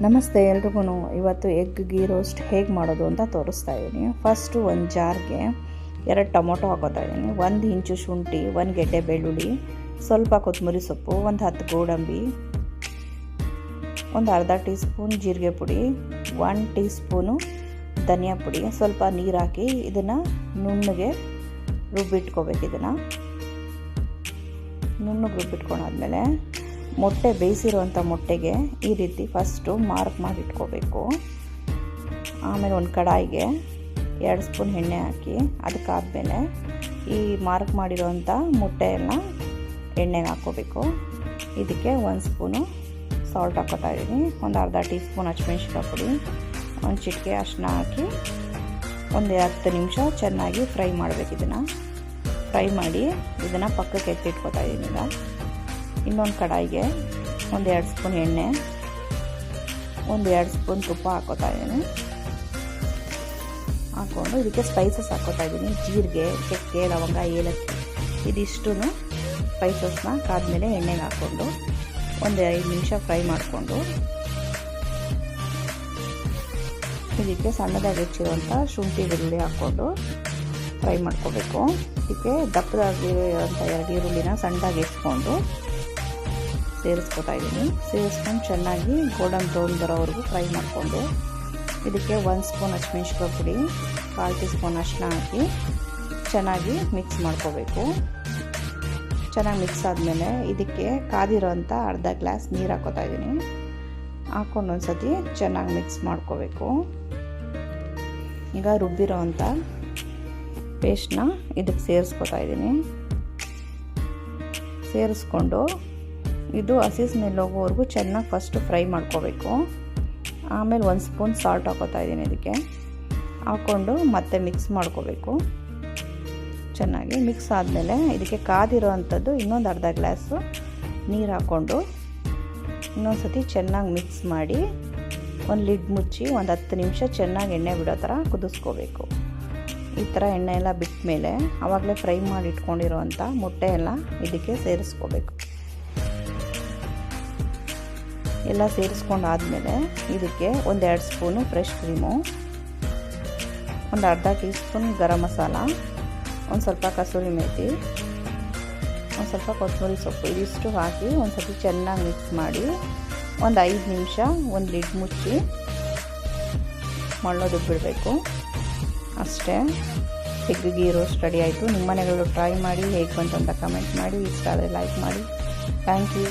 ನಮಸ್ತೆ ಎಲ್ರಿಗೂ. ಇವತ್ತು ಎಗ್ ಗೀ ರೋಸ್ಟ್ ಹೇಗೆ ಮಾಡೋದು ಅಂತ ತೋರಿಸ್ತಾ ಇದ್ದೀನಿ. ಫಸ್ಟು ಒಂದು ಜಾರ್ಗೆ 2 ಟೊಮೊಟೊ ಹಾಕೋತಾ ಇದ್ದೀನಿ, 1 ಇಂಚು ಶುಂಠಿ, 1 ಗೆಡ್ಡೆ ಬೆಳ್ಳುಳ್ಳಿ, ಸ್ವಲ್ಪ ಕೊತ್ತಂಬರಿ ಸೊಪ್ಪು, ಒಂದು 10 ಗೋಡಂಬಿ, ಒಂದು ಅರ್ಧ ಟೀ ಸ್ಪೂನ್ ಜೀರಿಗೆ ಪುಡಿ, 1 ಟೀ ಸ್ಪೂನು ಧನಿಯಾ ಪುಡಿ, ಸ್ವಲ್ಪ ನೀರು ಹಾಕಿ ಇದನ್ನು ನುಣ್ಣಗೆ ರುಬ್ಬಿಟ್ಕೋಬೇಕು. ಇದನ್ನು ನುಣ್ಣಗೆ ರುಬ್ಬಿಟ್ಕೊಂಡಾದ್ಮೇಲೆ ಮೊಟ್ಟೆ ಬೇಯಿಸಿರುವಂಥ ಮೊಟ್ಟೆಗೆ ಈ ರೀತಿ ಫಸ್ಟು ಮಾರ್ಕ್ ಮಾಡಿ ಇಟ್ಕೋಬೇಕು. ಆಮೇಲೆ ಒಂದು ಕಡಾಯಿಗೆ 2 ಸ್ಪೂನ್ ಎಣ್ಣೆ ಹಾಕಿ ಅದಕ್ಕಾದಮೇಲೆ ಈ ಮಾರ್ಕ್ ಮಾಡಿರೋವಂಥ ಮೊಟ್ಟೆಯನ್ನು ಎಣ್ಣೆಗೆ ಹಾಕ್ಕೋಬೇಕು. ಇದಕ್ಕೆ 1 ಸ್ಪೂನು ಸಾಲ್ಟ್ ಹಾಕೋತಾ ಇದ್ದೀನಿ, ಒಂದು ಅರ್ಧ ಟೀ ಸ್ಪೂನ್ ಹಸಿಮೆಣ್ಸಿಕಾಯಿ ಪುಡಿ, ಒಂದು ಚಿಟಿಕೆ ಅರಿಶಿನ ಹಾಕಿ ಒಂದು 10 ನಿಮಿಷ ಚೆನ್ನಾಗಿ ಫ್ರೈ ಮಾಡಬೇಕು. ಇದನ್ನು ಫ್ರೈ ಮಾಡಿ ಇದನ್ನು ಪಕ್ಕಕ್ಕೆ ಎತ್ತಿಟ್ಕೋತಾ ಇದ್ದೀನಿ. ಈಗ ಇನ್ನೊಂದು ಕಡಾಯಿಗೆ ಒಂದು 2 ಸ್ಪೂನ್ ಎಣ್ಣೆ, ಒಂದು 2 ಸ್ಪೂನ್ ತುಪ್ಪ ಹಾಕೋತಾ ಇದ್ದೀನಿ. ಹಾಕ್ಕೊಂಡು ಇದಕ್ಕೆ ಸ್ಪೈಸಸ್ ಹಾಕೋತಾ ಇದ್ದೀನಿ. ಜೀರಿಗೆ, ಚಕ್ಕೆ, ಲವಂಗ, ಏಲಕ್ಕಿ ಇದಿಷ್ಟು ಸ್ಪೈಸಸ್ನ ಕಾದ್ಮೇಲೆ ಎಣ್ಣೆಗೆ ಹಾಕ್ಕೊಂಡು ಒಂದು 5 ನಿಮಿಷ ಫ್ರೈ ಮಾಡಿಕೊಂಡು ಇದಕ್ಕೆ ಸಣ್ಣದಾಗಿ ಹೆಚ್ಚಿರುವಂಥ ಶುಂಠಿ ಬೆಳ್ಳುಳ್ಳಿ ಹಾಕ್ಕೊಂಡು ಫ್ರೈ ಮಾಡ್ಕೋಬೇಕು. ಇದಕ್ಕೆ ದಪ್ಪದಾಗಿರುವಂಥ 2 ಈರುಳ್ಳಿನ ಸಣ್ಣದಾಗಿ ಹೆಚ್ಚಿಕೊಂಡು ಸೇರಿಸ್ಕೊತಾ ಇದ್ದೀನಿ. ಸೇರಿಸ್ಕೊಂಡು ಚೆನ್ನಾಗಿ ಗೋಲ್ಡನ್ ಬ್ರೌನ್ ಬರೋವರೆಗೂ ಫ್ರೈ ಮಾಡಿಕೊಂಡು ಇದಕ್ಕೆ 1 ಸ್ಪೂನ್ ಹಸಿಮೆಣ್ಸಿಕಾಯಿ ಪುಡಿ, 1/4 ಟೀ ಸ್ಪೂನ್ ಅರಿಶಿನ ಹಾಕಿ ಚೆನ್ನಾಗಿ ಮಿಕ್ಸ್ ಮಾಡ್ಕೋಬೇಕು. ಚೆನ್ನಾಗಿ ಮಿಕ್ಸ್ ಆದಮೇಲೆ ಇದಕ್ಕೆ ಕಾದಿರೋಂಥ ಅರ್ಧ ಗ್ಲಾಸ್ ನೀರು ಹಾಕೋತಾ ಇದ್ದೀನಿ. ಹಾಕ್ಕೊಂಡು ಒಂದು ಸತಿ ಚೆನ್ನಾಗಿ ಮಿಕ್ಸ್ ಮಾಡ್ಕೋಬೇಕು. ಈಗ ರುಬ್ಬಿರೋ ಅಂಥ ಪೇಸ್ಟ್ನ ಇದಕ್ಕೆ ಸೇರಿಸ್ಕೊತಾ ಇದ್ದೀನಿ. ಸೇರಿಸ್ಕೊಂಡು ಇದು ಹಸಿ ಸ್ಮೆಲ್ ಹೋಗೋವರೆಗೂ ಚೆನ್ನಾಗಿ ಫಸ್ಟು ಫ್ರೈ ಮಾಡ್ಕೋಬೇಕು. ಆಮೇಲೆ 1 ಸ್ಪೂನ್ ಸಾಲ್ಟ್ ಹಾಕೋತಾ ಇದ್ದೀನಿ. ಇದಕ್ಕೆ ಹಾಕ್ಕೊಂಡು ಮತ್ತೆ ಮಿಕ್ಸ್ ಮಾಡ್ಕೋಬೇಕು. ಚೆನ್ನಾಗಿ ಮಿಕ್ಸ್ ಆದಮೇಲೆ ಇದಕ್ಕೆ ಕಾದಿರೋ ಅಂಥದ್ದು ಇನ್ನೊಂದು ಅರ್ಧ ಗ್ಲಾಸು ನೀರು ಹಾಕ್ಕೊಂಡು ಇನ್ನೊಂದು ಸತಿ ಚೆನ್ನಾಗಿ ಮಿಕ್ಸ್ ಮಾಡಿ ಒಂದು ಲಿಡ್ ಮುಚ್ಚಿ ಒಂದು 10 ನಿಮಿಷ ಚೆನ್ನಾಗಿ ಎಣ್ಣೆ ಬಿಡೋ ಥರ ಕುದಿಸ್ಕೋಬೇಕು. ಈ ಥರ ಎಣ್ಣೆ ಎಲ್ಲ ಬಿಟ್ಟ ಮೇಲೆ ಆವಾಗಲೇ ಫ್ರೈ ಮಾಡಿ ಇಟ್ಕೊಂಡಿರೋವಂಥ ಮೊಟ್ಟೆ ಎಲ್ಲ ಇದಕ್ಕೆ ಸೇರಿಸ್ಕೋಬೇಕು. ಎಲ್ಲ ಸೇರಿಸ್ಕೊಂಡಾದಮೇಲೆ ಇದಕ್ಕೆ ಒಂದು 2 ಸ್ಪೂನು ಫ್ರೆಶ್ ಕ್ರೀಮು, ಒಂದು ಅರ್ಧ ಟೀ ಸ್ಪೂನ್ ಗರಂ ಮಸಾಲ, ಒಂದು ಸ್ವಲ್ಪ ಕಸೂರಿ ಮೇಥಿ, ಒಂದು ಸ್ವಲ್ಪ ಕೊತ್ತಂಬರಿ ಸೊಪ್ಪು ಇದಿಷ್ಟು ಹಾಕಿ ಒಂದು ಸತಿ ಚೆನ್ನಾಗಿ ಮಿಕ್ಸ್ ಮಾಡಿ ಒಂದು 5 ನಿಮಿಷ ಒಂದು ಲಿಡ್ ಮುಚ್ಚಿ ಮಳ್ಳೋದಕ್ಕೆ ಬಿಡಬೇಕು. ಅಷ್ಟೇ, ಎಗ್ ಗೀ ರೋಸ್ಟ್ ರೆಡಿ ಆಯಿತು. ನಿಮ್ಮ ಮನೆಗಳು ಟ್ರೈ ಮಾಡಿ ಹೇಗೆ ಬಂತು ಅಂತ ಕಮೆಂಟ್ ಮಾಡಿ. ಇಷ್ಟ ಆದರೆ ಲೈಕ್ ಮಾಡಿ. Thank you.